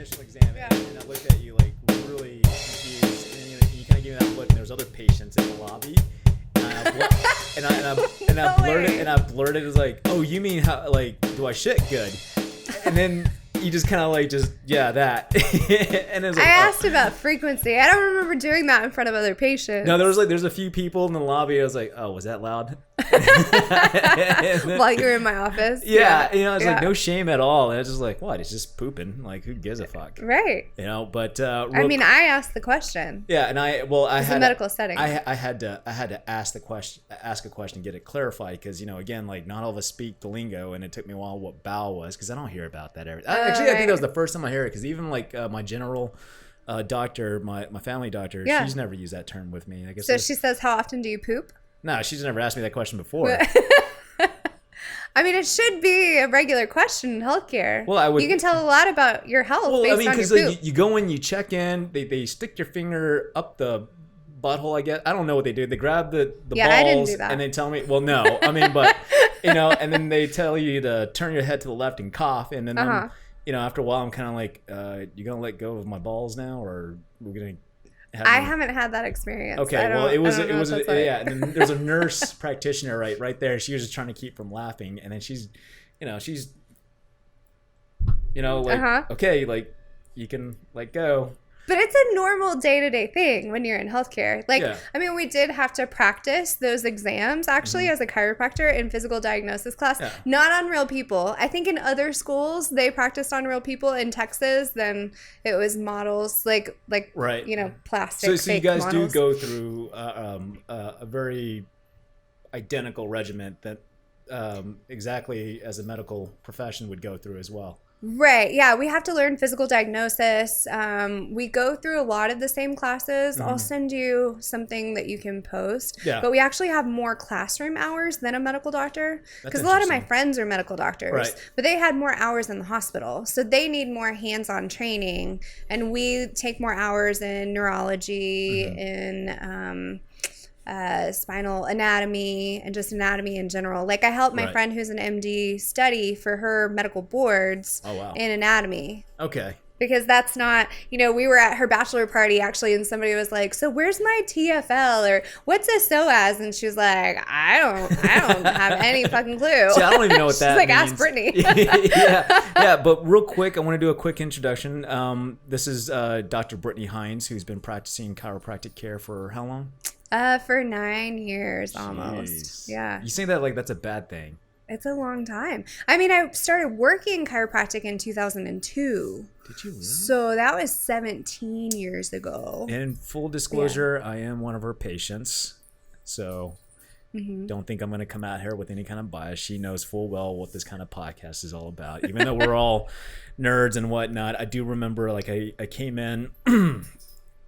initial exam, and I looked at you like really confused, and you kind of gave me that look. And there was other patients in the lobby, and I blurted, it was like, oh, you mean how? Like, do I shit good? And then you just kind of like that. And it was like, I asked about frequency. I don't remember doing that in front of other patients. No, there's a few people in the lobby. I was like, oh, was that loud? While you were in my office. Yeah. It's like no shame at all. And it's just like, what? It's just pooping. Like, who gives a fuck? Right. But I asked the question. Yeah, and I had a medical setting. I had to ask a question, get it clarified, because again, like, not all of us speak the lingo, and it took me a while what bowel was, because I don't hear about that every. Actually, I think that was the first time I heard it, because even like my general doctor, my family doctor, she's never used that term with me. I guess. So she says, "How often do you poop?" No, she's never asked me that question before. I mean, it should be a regular question in healthcare. Well, you can tell a lot about your health based on your poop. Like, you go in, you check in, they stick your finger up the butthole, I guess. I don't know what they do. They grab the balls, I didn't do that. And they tell me, well, no, I mean, but and then they tell you to turn your head to the left and cough, and then after a while, I'm kind of like, you gonna let go of my balls now, or we're gonna? I haven't had that experience. Okay, well, it was and then there's a nurse practitioner right there. She was just trying to keep from laughing, and then she's okay, like, you can let go. But it's a normal day-to-day thing when you're in healthcare. Like, I mean, we did have to practice those exams, actually, as a chiropractor in physical diagnosis class. Yeah. Not on real people. I think in other schools, they practiced on real people. In Texas, then it was models, like right. plastic So you guys models. do go through a very identical regimen that exactly as a medical profession would go through as well. Right. Yeah. We have to learn physical diagnosis. We go through a lot of the same classes. I'll send you something that you can post. Yeah. But we actually have more classroom hours than a medical doctor. Because a lot of my friends are medical doctors. Right. But they had more hours in the hospital. So they need more hands-on training. And we take more hours in neurology, in spinal anatomy, and just anatomy in general. Like, I helped my friend who's an MD study for her medical boards in anatomy. Okay. Because that's not, we were at her bachelor party actually, and somebody was like, so where's my TFL, or what's a SOAS? And she was like, I don't have any fucking clue. See, I don't even know what that means. means. Ask Brittany. yeah. But real quick, I want to do a quick introduction. This is Dr. Brittany Hines, who's been practicing chiropractic care for how long? For 9 years almost. Yeah. You say that like that's a bad thing. It's a long time. I mean, I started working chiropractic in 2002. Did you really? So that was 17 years ago. And full disclosure, I am one of her patients. So don't think I'm going to come out here with any kind of bias. She knows full well what this kind of podcast is all about. Even though we're all nerds and whatnot, I do remember, like, I came in...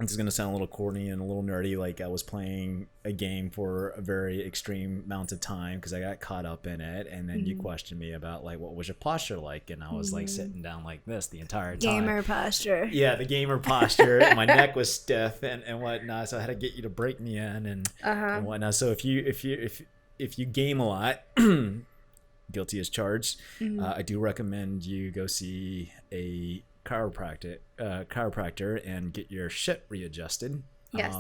This is going to sound a little corny and a little nerdy. Like, I was playing a game for a very extreme amount of time because I got caught up in it. And then you questioned me about, like, what was your posture like? And I was like sitting down like this the entire time. Gamer posture. Yeah, the gamer posture. My neck was stiff and whatnot. So I had to get you to break me in and whatnot. So if you game a lot, guilty as charged, I do recommend you go see a chiropractor and get your shit readjusted. Yes.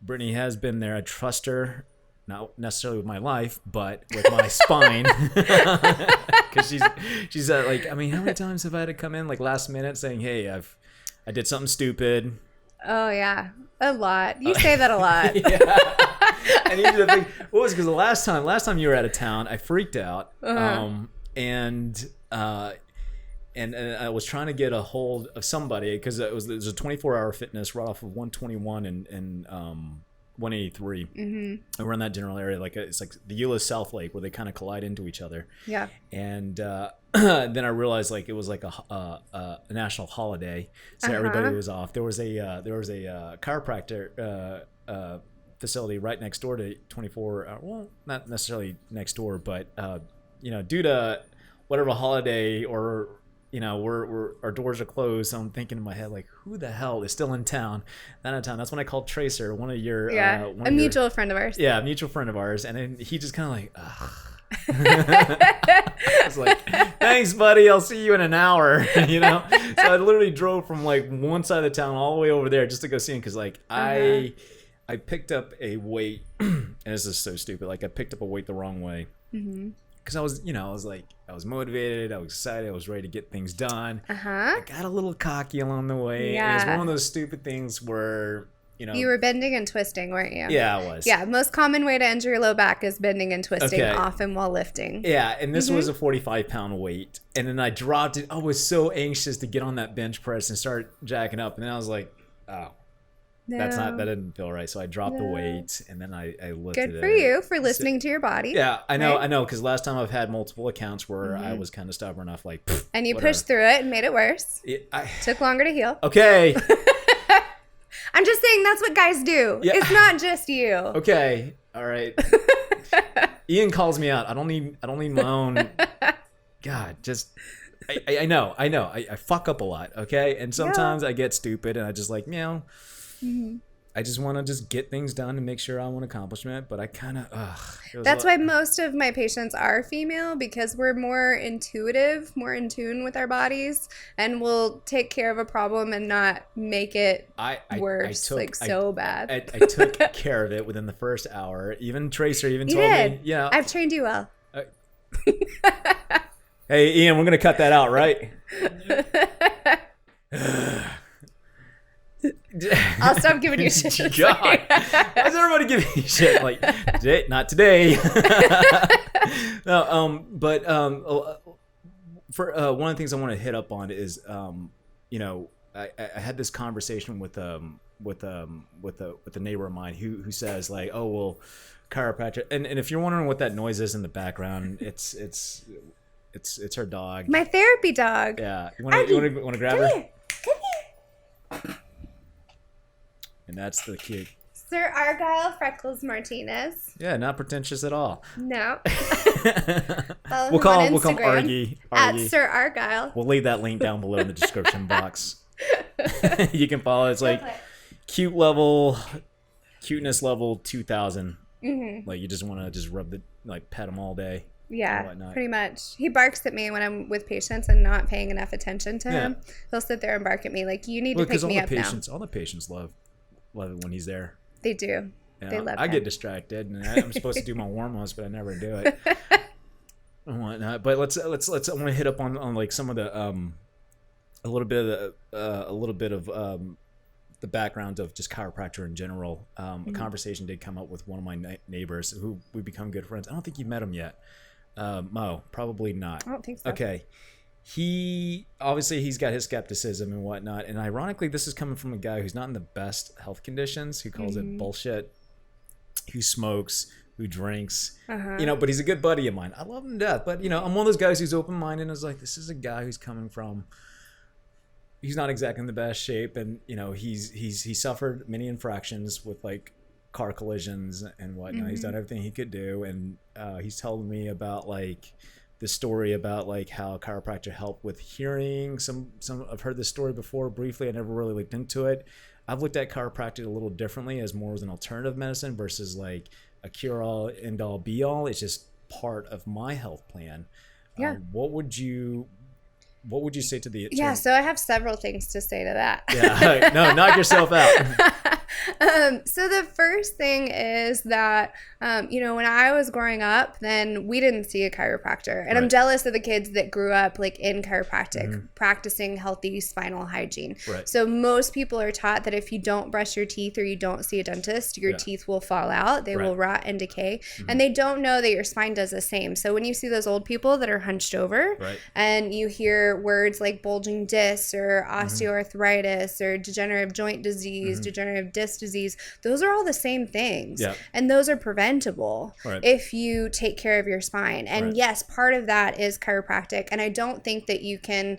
Brittany has been there. I trust her, not necessarily with my life, but with my spine, because she's like, I mean, how many times have I had to come in like last minute saying, hey, I did something stupid. Oh yeah, a lot. You say that a lot. Yeah. And even the thing, what was, because the last time you were out of town, I freaked out, and I was trying to get a hold of somebody because it was a 24-hour fitness right off of 121 and 183. And we're in that general area, like it's like the Euless South Lake, where they kind of collide into each other. Yeah. And then I realized, like, it was like a national holiday, so everybody was off. There was a chiropractor facility right next door to 24. Well, not necessarily next door, but due to whatever holiday or we're our doors are closed. So I'm thinking in my head, like, who the hell is still in town? Not in town. That's when I called Tracer, one of your a mutual friend of ours. Yeah, a mutual friend of ours, and then he just kind of like, ugh. I was like, thanks, buddy. I'll see you in an hour. You know? So I literally drove from like one side of the town all the way over there just to go see him. Cause like I picked up a weight and this is so stupid. Like I picked up a weight the wrong way. Cause I was, I was motivated. I was excited. I was ready to get things done. I got a little cocky along the way. Yeah. And it's one of those stupid things where, you were bending and twisting, weren't you? Yeah, I was. Yeah, most common way to injure your low back is bending and twisting, often while lifting. Yeah, and this was a 45-pound weight. And then I dropped it. I was so anxious to get on that bench press and start jacking up. And then I was like, oh, that didn't feel right. So I dropped the weight, and then I lifted it. Good for you for listening to your body. Yeah, I know, because last time I've had multiple accounts where I was kind of stubborn enough, like, and you pushed through it and made it worse. Took longer to heal. Okay. I'm just saying that's what guys do. Yeah. It's not just you. Okay. All right. Ian calls me out. I don't need my own. God, just I know. I fuck up a lot. Okay, and sometimes I get stupid and I just like I just want to just get things done and make sure I want accomplishment, but I kind of That's why most of my patients are female, because we're more intuitive, more in tune with our bodies, and we'll take care of a problem and not make it worse, so bad. I took care of it within the first hour. Even Tracer told me, yeah. I've trained you well. Hey, Ian, we're going to cut that out, right? I'll stop giving you shit. God, why is everybody giving me shit? Like, not today. No, but for one of the things I want to hit up on is, I had this conversation with a neighbor of mine who says like, oh well, chiropractic, and if you're wondering what that noise is in the background, it's her dog. My therapy dog. Yeah, you want to grab her? Come here. And that's the cute. Sir Argyle Freckles Martinez. Yeah, not pretentious at all. No. We'll call him Argy. At Sir Argyle. We'll leave that link down below in the description box. You can follow. It's like cuteness level 2000. Like you just want to rub pet him all day. Yeah, pretty much. He barks at me when I'm with patients and not paying enough attention to him. He'll sit there and bark at me like, you need to pick me up now. All the patients love it when he's there. They do. They love him. I get distracted, and I'm supposed to do my warm-ups, but I never do it. And whatnot. But let's. I want to hit up on like some of the a little bit of the background of just chiropractor in general. A conversation did come up with one of my neighbors who we become good friends. I don't think you've met him yet. Mo, probably not. I don't think so. Okay. He's got his skepticism and whatnot, and ironically this is coming from a guy who's not in the best health conditions, who calls it bullshit, who smokes, who drinks, but he's a good buddy of mine. I love him to death, but I'm one of those guys who's open-minded and is like, this is a guy who's coming from, he's not exactly in the best shape, and he suffered many infractions with like car collisions and whatnot. He's done everything he could do, and he's telling me about like the story about like how chiropractor helped with hearing. Some I've heard this story before briefly. I never really looked into it. I've looked at chiropractic a little differently, as more as an alternative medicine versus like a cure-all, end-all, be-all. It's just part of my health plan. Yeah. What would you say to the so I have several things to say to that. Yeah, no, knock yourself out. So the first thing is that, when I was growing up, then we didn't see a chiropractor. And I'm jealous of the kids that grew up like in chiropractic, practicing healthy spinal hygiene. Right. So most people are taught that if you don't brush your teeth or you don't see a dentist, your teeth will fall out. They will rot and decay. And they don't know that your spine does the same. So when you see those old people that are hunched over and you hear words like bulging discs or osteoarthritis or degenerative joint disease, degenerative disc disease, those are all the same things. And those are preventable if you take care of your spine. And yes, part of that is chiropractic. And I don't think that you can,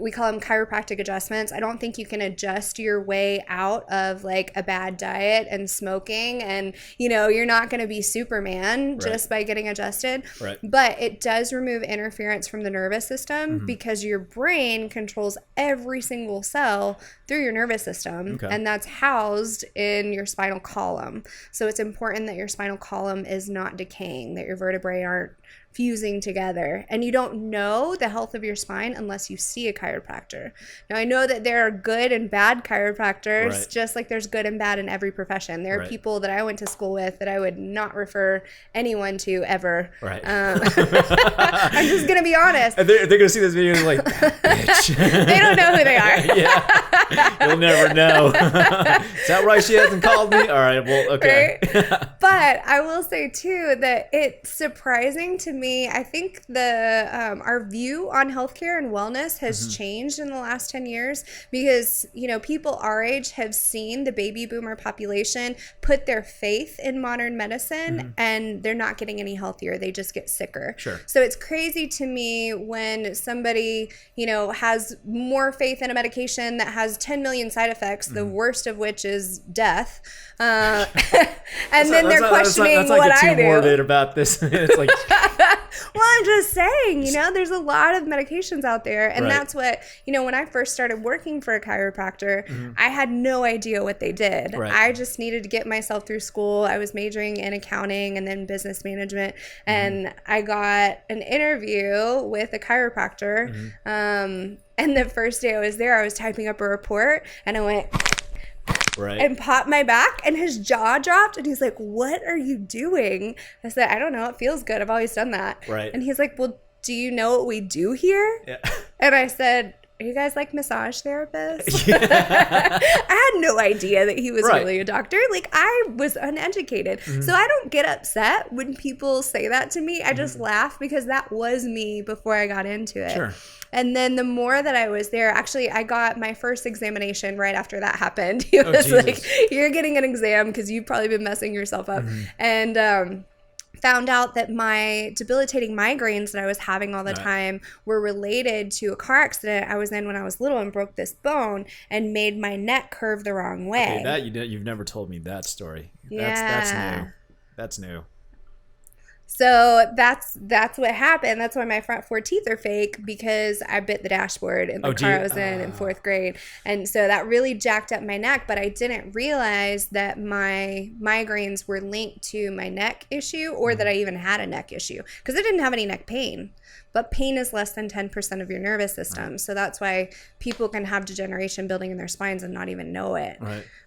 we call them chiropractic adjustments. I don't think you can adjust your way out of like a bad diet and smoking, and you're not going to be Superman just by getting adjusted. But it does remove interference from the nervous system, because your brain controls every single cell through your nervous system. And that's housed in your spinal column. So it's important that your spinal column is not decaying, that your vertebrae aren't fusing together. And you don't know the health of your spine unless you see a chiropractor. Now, I know that there are good and bad chiropractors, just like there's good and bad in every profession. There are people that I went to school with that I would not refer anyone to ever. I'm just going to be honest. And they're going to see this video and like, bitch. They don't know who they are. You'll never know. Is that right? She hasn't called me? All right, well, okay. But I will say, too, that it's surprising to me. I think our view on healthcare and wellness has changed in the last 10 years because, people our age have seen the baby boomer population put their faith in modern medicine and they're not getting any healthier. They just get sicker. So it's crazy to me when somebody, has more faith in a medication that has 10 million side effects, the worst of which is death. And then they're questioning what I do. Too morbid about this. It's like, well, I'm just saying, there's a lot of medications out there. And that's what, when I first started working for a chiropractor, I had no idea what they did. I just needed to get myself through school. I was majoring in accounting and then business management. And I got an interview with a chiropractor. And the first day I was there, I was typing up a report and I went... and popped my back and his jaw dropped and he's like, what are you doing? I said, I don't know. It feels good. I've always done that. And he's like, well, do you know what we do here? And I said, are you guys like massage therapists? I had no idea that he was really a doctor. Like I was uneducated. So I don't get upset when people say that to me. I just laugh because that was me before I got into it. And then the more that I was there, actually, I got my first examination right after that happened. He was like, you're getting an exam because you've probably been messing yourself up. And found out that my debilitating migraines that I was having all the time were related to a car accident I was in when I was little and broke this bone and made my neck curve the wrong way. Okay, you've never told me that story. That's new. So that's what happened. That's why my front 4 teeth are fake because I bit the dashboard in the car I was in 4th grade. And so that really jacked up my neck, but I didn't realize that my migraines were linked to my neck issue or that I even had a neck issue because I didn't have any neck pain. But pain is less than 10% of your nervous system. So that's why people can have degeneration building in their spines and not even know it.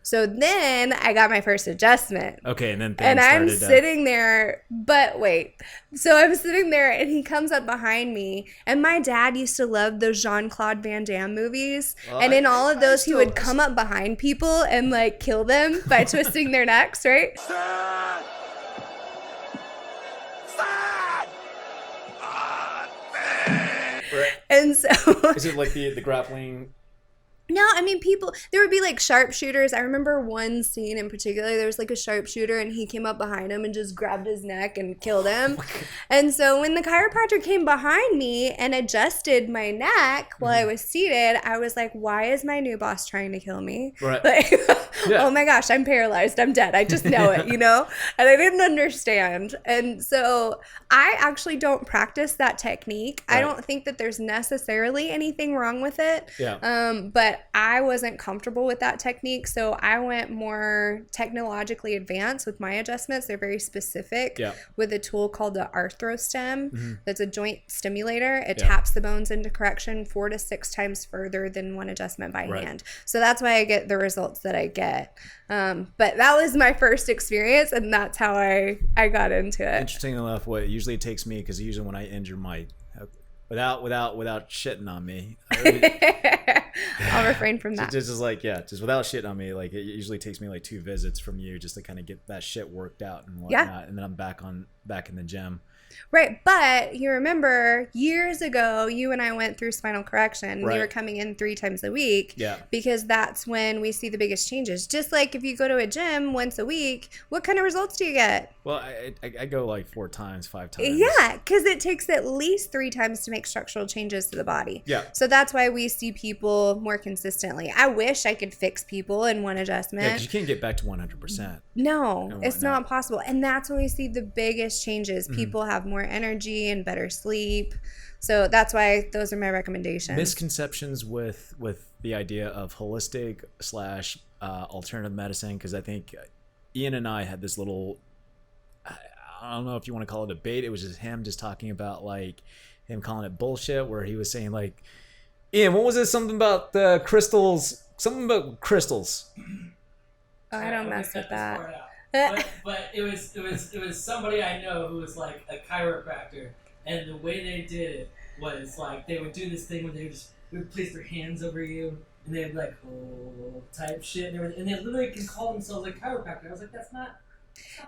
So then I got my first adjustment. Okay, and then I'm sitting there, but wait. So I'm sitting there and he comes up behind me. And my dad used to love those Jean-Claude Van Damme movies. Well, and in all of those, he would come up behind people and like kill them by twisting their necks, right? And so is it like the grappling? No, I mean, there would be like sharpshooters. I remember one scene in particular. There was like a sharpshooter and he came up behind him and just grabbed his neck and killed him. And so when the chiropractor came behind me and adjusted my neck while I was seated, I was like, why is my new boss trying to kill me? Like, oh my gosh, I'm paralyzed. I'm dead. I just know it, And I didn't understand. And so I actually don't practice that technique. I don't think that there's necessarily anything wrong with it. But I wasn't comfortable with that technique, so I went more technologically advanced with my adjustments. They're very specific with a tool called the arthrostem. That's a joint stimulator. It taps the bones into correction 4 to 6 times further than one adjustment by hand. So that's why I get the results that I get. But that was my first experience, and that's how I got into it. Interesting enough, what usually it takes me, because usually when I injure my without shitting on me. I'll refrain from that. Just without shitting on me, like it usually takes me like 2 visits from you just to kind of get that shit worked out and whatnot, and then I'm back in the gym. Right, but you remember years ago, you and I went through spinal correction. We were coming in 3 times a week because that's when we see the biggest changes. Just like if you go to a gym once a week, what kind of results do you get? Well, I go like 4 times, 5 times. Yeah, because it takes at least 3 times to make structural changes to the body. So that's why we see people more consistently. I wish I could fix people in one adjustment. Yeah, because you can't get back to 100%. No, it's not possible. And that's when we see the biggest changes. People have more energy and better sleep. So that's why those are my recommendations. Misconceptions with the idea of holistic / alternative medicine, because I think Ian and I had this little, I don't know if you want to call it a debate. It was just him just talking about like him calling it bullshit, where he was saying like, Ian, what was it? Something about the crystals. Something about crystals. Oh, I don't mess with that. But it was somebody I know who was like a chiropractor, and the way they did it was like they would do this thing where they would place their hands over you, and they'd be like, oh, type shit, and they literally can call themselves a chiropractor. I was like, that's not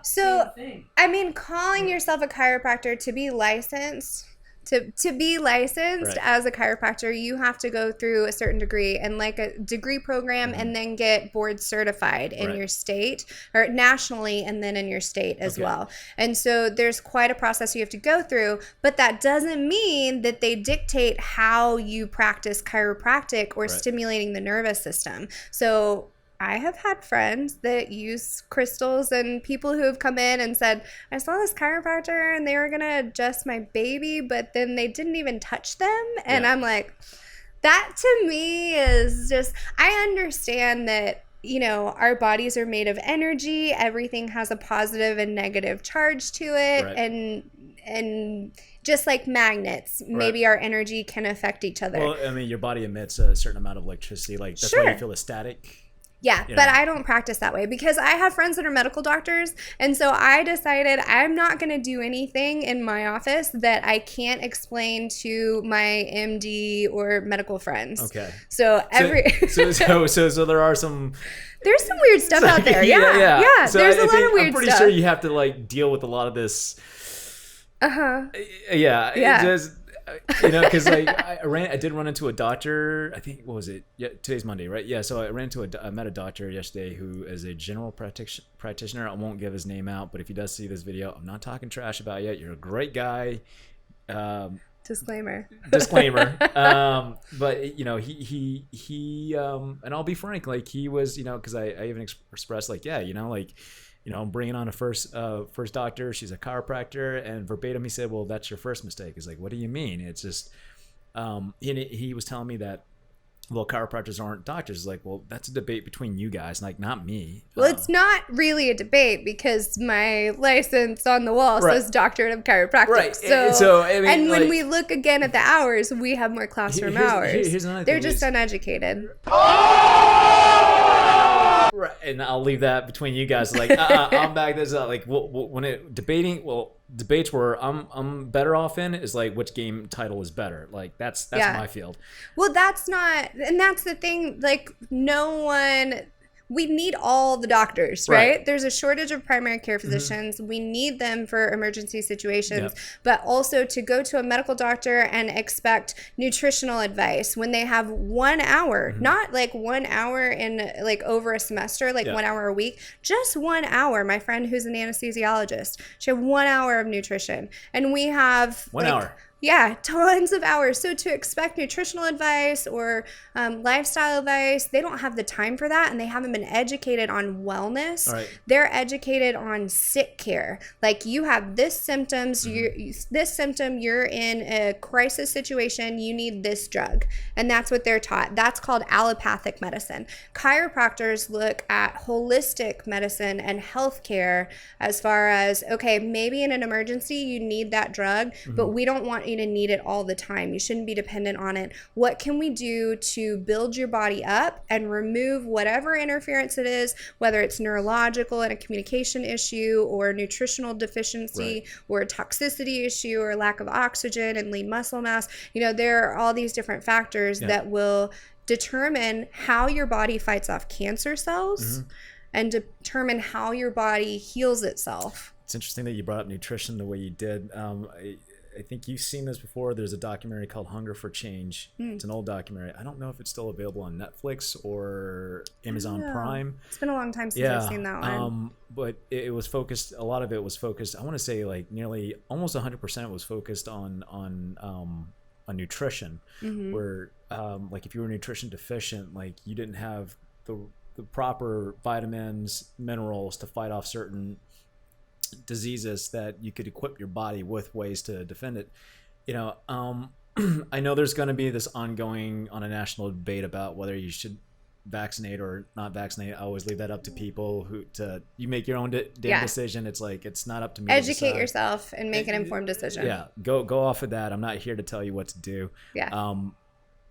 so, I mean, calling yourself a chiropractor, to be licensed, to be licensed as a chiropractor, you have to go through a certain degree and like a degree program, and then get board certified in your state, or nationally, and then in your state as well. And so there's quite a process you have to go through, but that doesn't mean that they dictate how you practice chiropractic or stimulating the nervous system. So I have had friends that use crystals, and people who have come in and said, I saw this chiropractor and they were going to adjust my baby, but then they didn't even touch them. And I'm like, that to me is just, I understand that, you know, our bodies are made of energy. Everything has a positive and negative charge to it. And just like magnets, maybe our energy can affect each other. Well, I mean, your body emits a certain amount of electricity. Like that's why you feel the static. Yeah, but I don't practice that way because I have friends that are medical doctors, and so I decided I'm not going to do anything in my office that I can't explain to my MD or medical friends. Okay. So so there are some. There's some weird stuff out there. Yeah. So there's a lot of weird stuff. I'm pretty sure you have to like deal with a lot of this. Yeah. Just, you know, because like I did run into a doctor. I think, what was it? Yeah, today's Monday, right? Yeah. So I met a doctor yesterday who is a general practitioner. I won't give his name out, but if he does see this video, I'm not talking trash about you. You're a great guy. Disclaimer. But you know, he and I'll be frank, like he was, you know, because I even expressed like, yeah, you know, like, you know, I'm bringing on a first doctor. She's a chiropractor, and verbatim he said, "Well, that's your first mistake." It's like, what do you mean? It's just, he was telling me that, well, chiropractors aren't doctors. It's like, well, that's a debate between you guys, like not me. Well, it's not really a debate because my license on the wall says Doctorate of Chiropractic. Right. So I mean, and when we look again at the hours, we have more classroom hours. Here's another thing. They're just uneducated. Right, and I'll leave that between you guys. Like, I'm back. This like when it debates where I'm better off in is like which game title is better. Like that's my field. Well, that's not, and that's the thing. Like we need all the doctors, right? There's a shortage of primary care physicians. We need them for emergency situations, but also to go to a medical doctor and expect nutritional advice when they have 1 hour, not like 1 hour in like over a semester, like 1 hour a week, just 1 hour. My friend who's an anesthesiologist, she had 1 hour of nutrition, and we have 1 hour. Yeah, tons of hours. So to expect nutritional advice or lifestyle advice, they don't have the time for that, and they haven't been educated on wellness. They're educated on sick care. Like, you have this symptoms, this symptom, you're in a crisis situation, you need this drug. And that's what they're taught. That's called allopathic medicine. Chiropractors look at holistic medicine and healthcare as far as, okay, maybe in an emergency you need that drug, but we don't want you to need it all the time. You shouldn't be dependent on it. What can we do to build your body up and remove whatever interference it is, whether it's neurological and a communication issue, or nutritional deficiency, or a toxicity issue, or lack of oxygen and lean muscle mass. You know, there are all these different factors that will determine how your body fights off cancer cells and determine how your body heals itself. It's interesting that you brought up nutrition the way you did. I think you've seen this before. There's a documentary called Hunger for Change. It's an old documentary. I don't know if it's still available on Netflix or Amazon Prime. It's been a long time since I've seen that one. But it was focused, a lot of it was focused, I want to say like nearly almost 100% was focused on nutrition, where like if you were nutrition deficient, like you didn't have the proper vitamins, minerals to fight off certain diseases, that you could equip your body with ways to defend it. You know, I know there's going to be this ongoing on a national debate about whether you should vaccinate or not vaccinate. I always leave that up to people you make your own damn decision. It's like, it's not up to me. Educate yourself and make an informed decision. Yeah. Go off of that. I'm not here to tell you what to do. Yeah.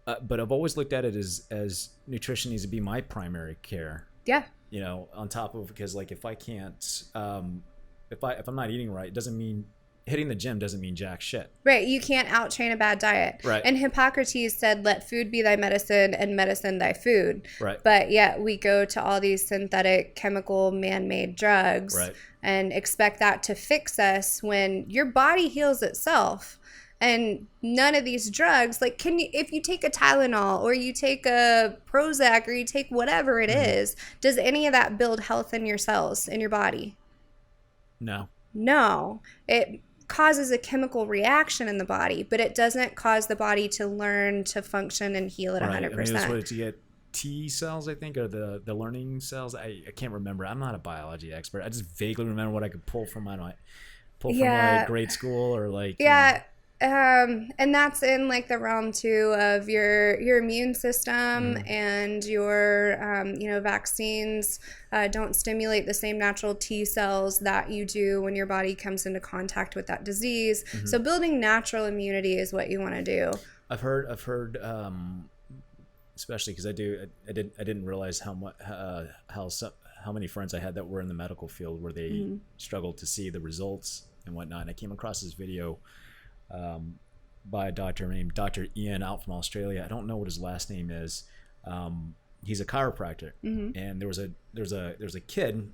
But I've always looked at it as nutrition needs to be my primary care. Yeah. You know, on top of, because like if I can't, if I'm not eating right, it doesn't mean hitting the gym doesn't mean jack shit. Right. You can't out-train a bad diet. Right. And Hippocrates said, let food be thy medicine and medicine thy food. Right. But yet we go to all these synthetic, chemical, man-made drugs right. and expect that to fix us when your body heals itself. And none of these drugs, like, if you take a Tylenol or you take a Prozac or you take whatever it is, does any of that build health in your cells, in your body? No. No. It causes a chemical reaction in the body, but it doesn't cause the body to learn to function and heal at 100%. I mean, that's what you get. T cells, I think, or the learning cells. I can't remember. I'm not a biology expert. I just vaguely remember what I could pull from my grade school or like. Yeah. You know. And that's in like the realm too of your immune system and your, vaccines don't stimulate the same natural T cells that you do when your body comes into contact with that disease. So building natural immunity is what you want to do. I've heard, especially because I didn't realize how many friends I had that were in the medical field where they struggled to see the results and whatnot. And I came across this video by a doctor named Dr. Ian out from Australia. I don't know what his last name is. He's a chiropractor, and there's a kid.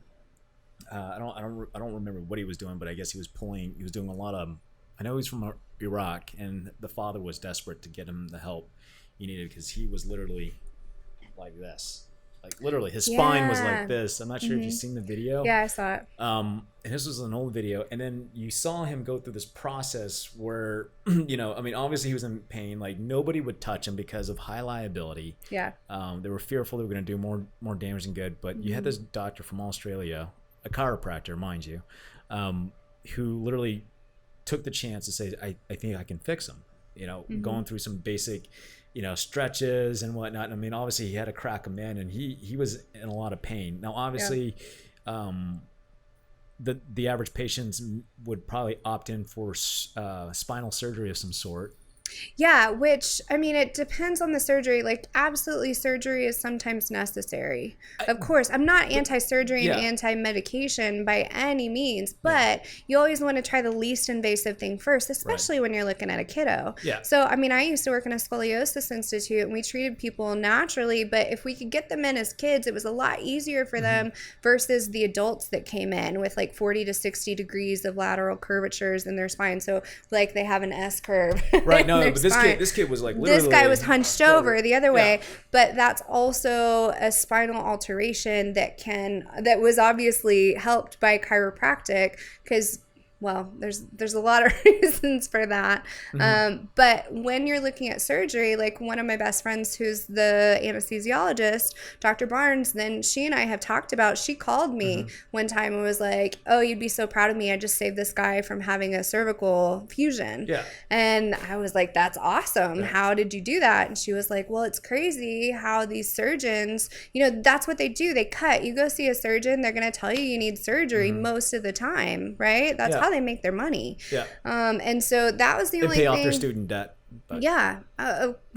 I don't remember what he was doing, but I guess he was doing a lot of. I know he's from Iraq, and the father was desperate to get him the help he needed because he was literally like this. Like literally, his spine was like this. I'm not sure if you've seen the video. Yeah, I saw it. And this was an old video, and then you saw him go through this process where, obviously he was in pain. Like nobody would touch him because of high liability. Yeah. They were fearful they were going to do more damage than good. But you had this doctor from Australia, a chiropractor, mind you, who literally took the chance to say, "I think I can fix him." Going through some basic. Stretches and whatnot. I mean, obviously he had to crack him in and he was in a lot of pain. Now, obviously, the average patients would probably opt in for spinal surgery of some sort. Yeah, which, I mean, it depends on the surgery. Like, absolutely, surgery is sometimes necessary. Of course, I'm not anti-surgery and anti-medication by any means, but you always want to try the least invasive thing first, especially when you're looking at a kiddo. Yeah. So, I mean, I used to work in a scoliosis institute, and we treated people naturally, but if we could get them in as kids, it was a lot easier for them versus the adults that came in with like 40 to 60 degrees of lateral curvatures in their spine. So, like, they have an S curve. Right, no, but this kid was like literally. This guy was hunched over the other way, but that's also a spinal alteration that was obviously helped by chiropractic because. Well, there's a lot of reasons for that. But when you're looking at surgery, like one of my best friends who's the anesthesiologist, Dr. Barnes, then she and I have talked about, she called me one time and was like, oh, you'd be so proud of me. I just saved this guy from having a cervical fusion. Yeah. And I was like, that's awesome. Yeah. How did you do that? And she was like, well, it's crazy how these surgeons, that's what they do. They cut. You go see a surgeon, they're going to tell you need surgery most of the time, right? That's how they make their money. Yeah. And so that was the only thing. They pay off their student debt. But. Yeah.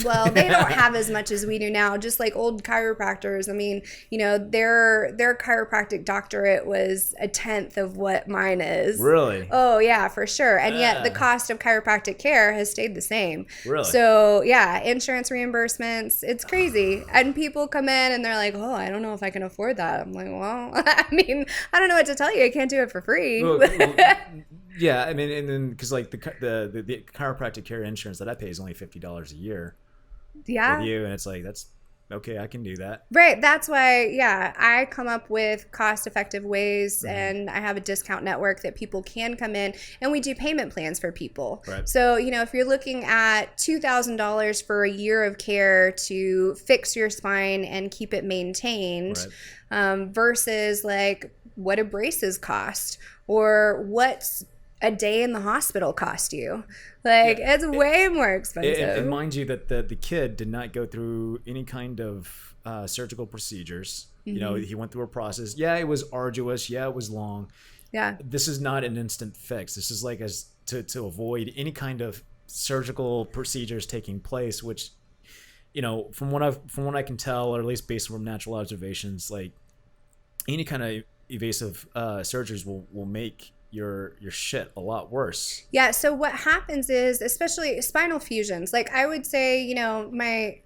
Well, they don't have as much as we do now, just like old chiropractors. I mean, their chiropractic doctorate was 1/10 of what mine is. Really? Oh, yeah, for sure. And yet the cost of chiropractic care has stayed the same. Really? So, yeah, insurance reimbursements, it's crazy. And people come in and they're like, oh, I don't know if I can afford that. I'm like, well, I mean, I don't know what to tell you. I can't do it for free. Yeah, I mean, and then because like the chiropractic care insurance that I pay is only $50 a year. Yeah. With you, and it's like that's okay. I can do that. Right. That's why. Yeah, I come up with cost-effective ways, and I have a discount network that people can come in, and we do payment plans for people. Right. So if you're looking at $2,000 for a year of care to fix your spine and keep it maintained, versus like what do braces cost, or what's a day in the hospital cost you? Like, it's way more expensive. And mind you that the kid did not go through any kind of surgical procedures. You know, he went through a process. Yeah, it was arduous. Yeah, it was long. Yeah. This is not an instant fix. This is like to avoid any kind of surgical procedures taking place, which, you know, from what I can tell, or at least based from natural observations, like any kind of evasive surgeries will make your shit a lot worse. Yeah. So what happens is, especially spinal fusions, like I would say, you know, my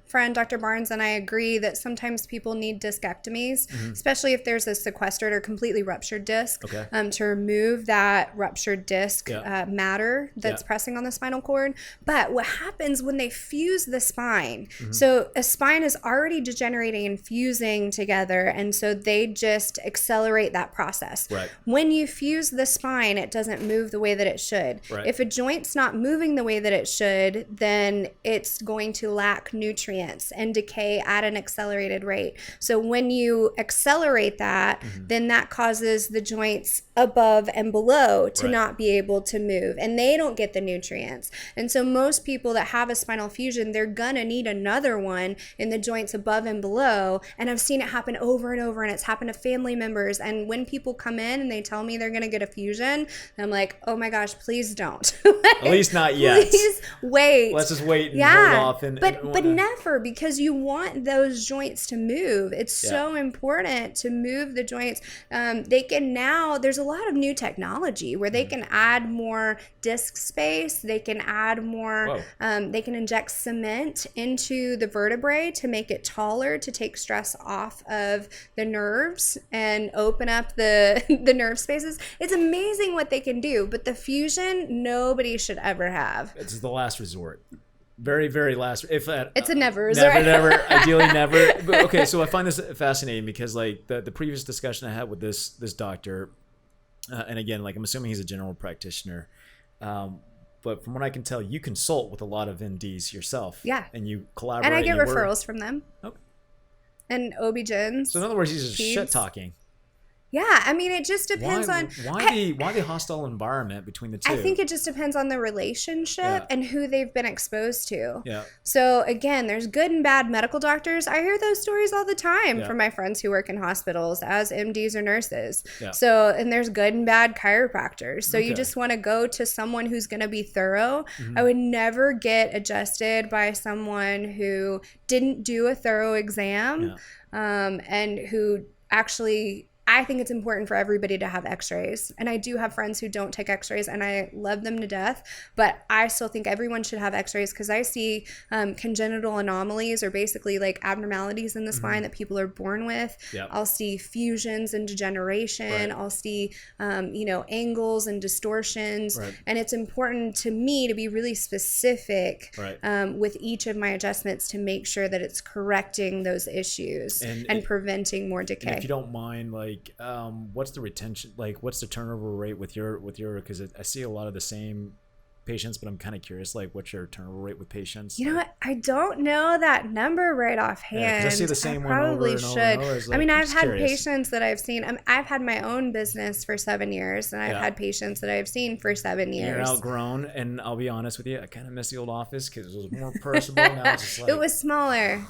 friend Dr. Barnes and I agree that sometimes people need discectomies, especially if there's a sequestered or completely ruptured disc, to remove that ruptured disc matter that's pressing on the spinal cord. But what happens when they fuse the spine? So a spine is already degenerating and fusing together, and so they just accelerate that process. Right. When you fuse the spine, it doesn't move the way that it should. Right. If a joint's not moving the way that it should, then it's going to lack nutrients and decay at an accelerated rate. So when you accelerate that, then that causes the joints above and below to not be able to move, and they don't get the nutrients. And so most people that have a spinal fusion, they're gonna need another one in the joints above and below. And I've seen it happen over and over, and it's happened to family members. And when people come in and they tell me they're gonna get a fusion, I'm like, oh my gosh, please don't. At least not yet. Please wait. Let's just wait and hold off. But never, because you want those joints to move. It's so important to move the joints. They can now, there's a lot of new technology where they can add more disc space. They can add more, they can inject cement into the vertebrae to make it taller, to take stress off of the nerves and open up the nerve spaces. It's amazing what they can do, but the fusion, nobody should ever have. It's the last resort. Very, very last. If that, it's a never resort. Never, ideally never. But, okay, so I find this fascinating because, like, the previous discussion I had with this doctor, and again, like, I'm assuming he's a general practitioner, but from what I can tell, you consult with a lot of MDs yourself. Yeah. And you collaborate. And I get referrals from them. Okay. And OB-GYNs. So in other words, he's just shit talking. Yeah, I mean, it just depends on why the hostile environment between the two. I think it just depends on the relationship and who they've been exposed to. Yeah. So again, there's good and bad medical doctors. I hear those stories all the time from my friends who work in hospitals as MDs or nurses. Yeah. So, and there's good and bad chiropractors. So you just want to go to someone who's going to be thorough. I would never get adjusted by someone who didn't do a thorough exam, and who actually, I think it's important for everybody to have x-rays. And I do have friends who don't take x-rays, and I love them to death. But I still think everyone should have x-rays, because I see congenital anomalies, or basically like abnormalities in the spine that people are born with. Yep. I'll see fusions and degeneration. I'll see, angles and distortions. And it's important to me to be really specific with each of my adjustments to make sure that it's correcting those issues and preventing more decay. And if you don't mind, like, what's the retention, like, what's the turnover rate with your, because I see a lot of the same patients, but I'm kind of curious, like, what's your turnover rate with patients? You know what? I don't know that number right offhand. I see the same one probably over and should. over and over. Like, I mean, I've had patients that I've seen. I've had my own business for 7 years, and I've had patients that I've seen for 7 years. You're outgrown, and I'll be honest with you, I kind of miss the old office because it was more personable. Now it's just like, it was smaller.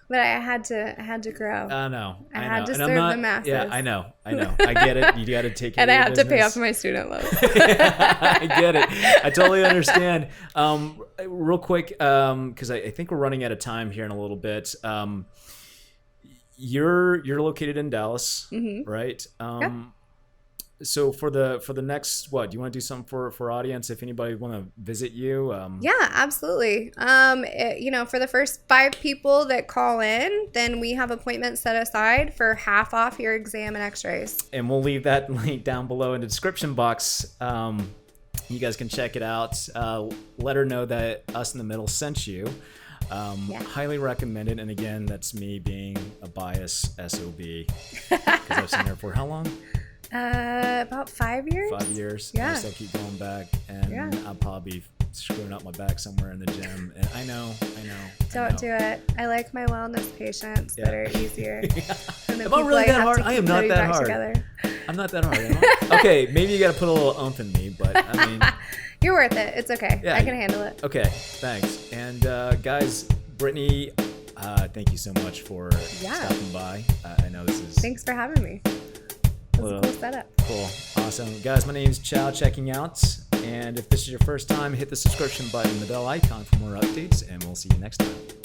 But I had to grow. I know. I had to serve the masses. Yeah, I know. I get it. You got to take care of your business. And I had to pay off my student loans. I get it. I totally understand. Real quick, because I think we're running out of time here in a little bit. You're located in Dallas, right? So for the next, what do you want to do something for audience if anybody want to visit you? Yeah, absolutely. For the first 5 people that call in, then we have appointments set aside for half off your exam and x-rays. And we'll leave that link down below in the description box. You guys can check it out. Let her know that Us in the Middle sent you. Highly recommend it. And again, that's me being a biased SOB, because I've seen her for how long? About 5 years. 5 years. Yeah. I still keep going back, and I'll probably be screwing up my back somewhere in the gym. And I know. Don't do it. I like my wellness patients that are easier. Am I really that hard? I am not that hard. I'm not that hard, am I? Okay, maybe you got to put a little oomph in me, but I mean... You're worth it. It's okay. Yeah, I can handle it. Okay, thanks. And guys, Brittany, thank you so much for stopping by. I know this is... Thanks for having me. It was a cool setup. Cool. Awesome. Guys, my name's Chau, checking out. And if this is your first time, hit the subscription button, the bell icon for more updates, and we'll see you next time.